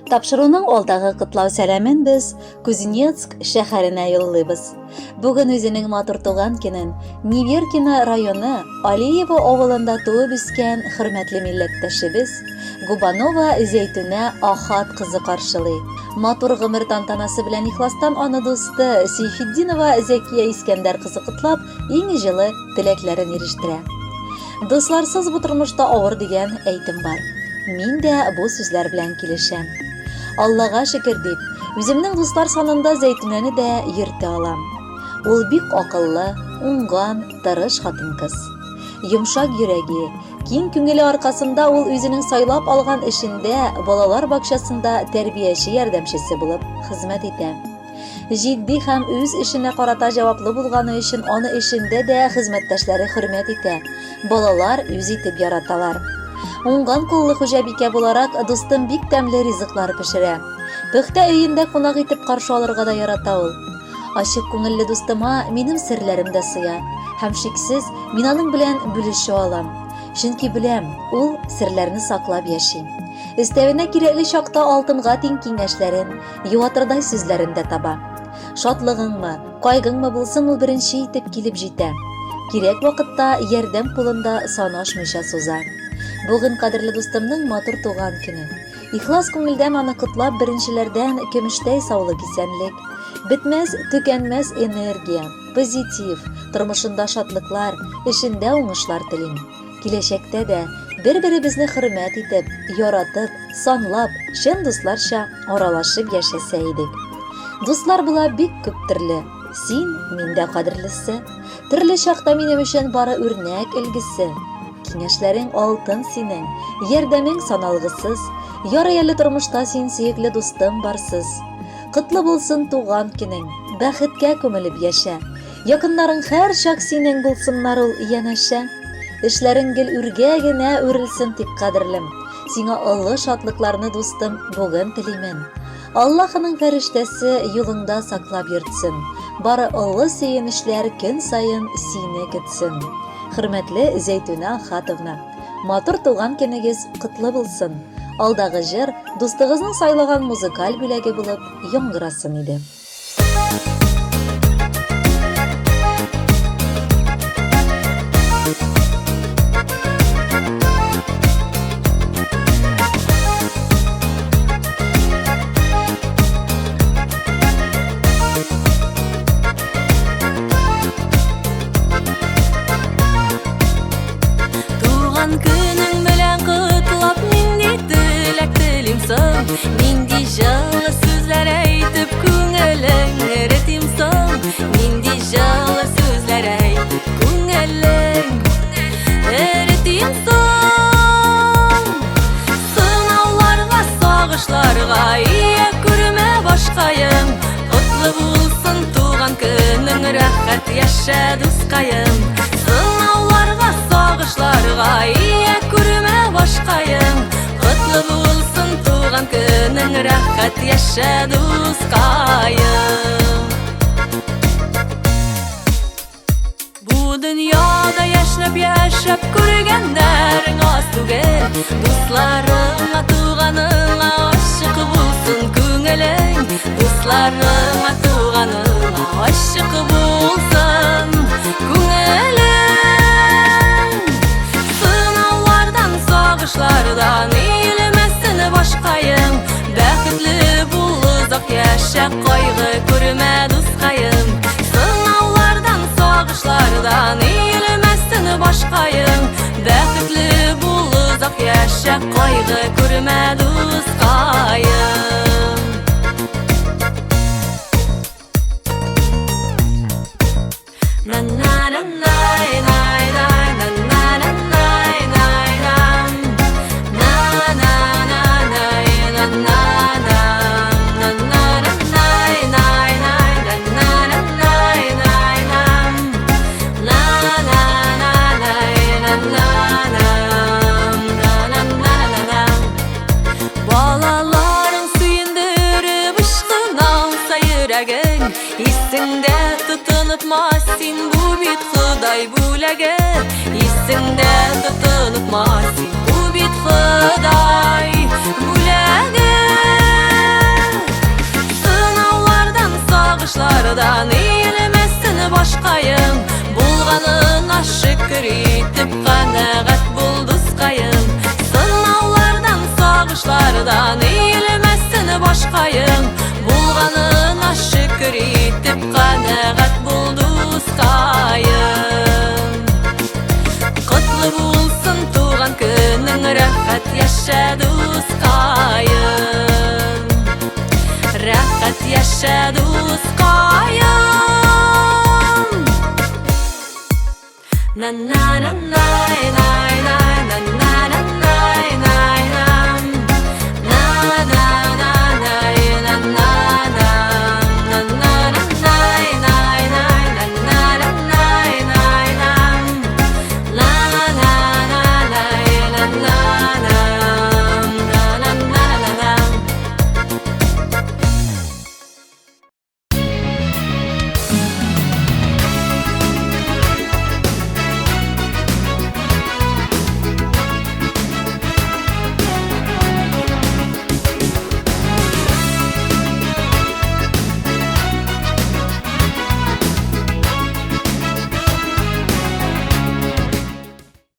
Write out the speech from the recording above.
Тапшыруның алдагы котлау сәламен без Кузнецк шәһәренә юллыйбыз. Бүген үзенең матур туган көнен Неверкино районы Алиево авылында туып үскән хөрмәтле милләттәшебез Губанова Зәйтүнә Ахат кызы каршылый. Матур гомер тантанасы белән ихластан аны дусты Сейфетдинова Зәкия Искәндәр кызы котлап, иң җылы теләкләрен ирештерә. Дусларсыз бу тормышта авыр дигән әйтем бар. Мин дә бу сүзләр белән килешәм. Аллага шөкер дип, үземнең дуслар санында Зәйтүнәне дә йөртә алам. Ул бик акыллы, уңган, тырыш хатын-кыз. Йомшак йөрәге, киң күңеле аркасында ул үзенең сайлап алган эшендә, балалар бакчасында тәрбияче ярдәмчесе булып хезмәт итә. Җитди һәм үз эшенә карата җаваплы булганы өчен аны эшендә дә хезмәттәшләре хөрмәт итә. Балалар үз итеп яраталар. Уңган куллы хуҗабикә буларак дустым бик тәмле ризыклар пешерә. Пөхтә өендә кунак итеп каршы алырга да ярата ул. Ачык күңелле дустыма минем серләрем дә сыя, һәм шиксез мин аның белән бүлешә алам. Чөнки беләм, ул серләрне саклап яши. Өстәвенә кирәкле чакта алтынга тиң киңәшләрен, юатырдай сүзләрен дә таба. Шатлыгыңмы, кайгыңмы булсын, ул беренче итеп килеп җитә. Кирәк вакытта ярдәм кулында санашмыйча суза. Бүген кадерле дустымның матур туган көне. Ихлас күңелдән аны котлап, беренчеләрдән көмештәй саулык исәнлек, бетмәс, төкәнмәс энергия, позитив, тормышында шатлыклар, эшендә уңышлар телим. Киләчәктә дә бер-беребезне хөрмәт итеп, яратып, санлап, чын дусларча аралашып яшәсә идек. Дуслар була бик күп төрле. Син миндә кадерлесе, төрле чакта минем өчен бары үрнәк элгесе. Киңәшләрең алтын синең, ярдәмең саналгысыз, ярый әле тормышта син сөекле дустым барсыз. Котлы булсын туган көнең, бәхеткә күмелеп яшә. Якыннарың һәр чак синең булсыннар ул янәшә. Эшләрең гел үргә генә үрелсен тик кадерлем. Сиңа олы шатлыкларны дустым бүген телимен. Аллаһның фәрештәсе юлыңда саклап йөртсен. Бары олы сөенечләр көн сайын сине көтсен. Хөрмәтле Зәйтүнә Ахатовна, матур туган көнегез котлы булсын. Алдагы җыр дустыгызның сайлаган музыкаль бүләге булып яңгырасын иде. Көнең белән котлап нинди теләк телим соң, нинди җылы сүзләр әйтеп күңелең эретим соң, нинди җылы сүзләр әйтеп күңелең эретим соң. Сынауларга, сагышларга ия күрмә башкаем, котлы булсын туган көнең, рәхәт яшә дускаем. Сынауларга, сагышларга ия күрмә башкаем, котлы булсын туган көнең, рәхәт яшә дускаем. Бу дөньяда яшәп күргәннәрең аз түгел, дусларыңа, туганыңа ашык булсын күңелең, дусларыңа, туганыңа ашык булсын күңелең. Сагышлардан иелмәсен башкаем, бәхетле бул озак яшә, кайгы күрмә дускаем. Сынаулардан, сагышлардан иелмәсен башкаем, бәхетле бул озак яшә, кайгы күрмә дускаем. Балаларың башкайым, булганына шөкер итеп канәгать бул дускайым. Сынаулардан, сагышлардан иелмәсен башкайым, булганына шөкер итеп канәгать бул дускайым. Котлы булсын туган көнең, рәхәт яшә дускайым, рәхәт яшә дускайым. На на на на на на.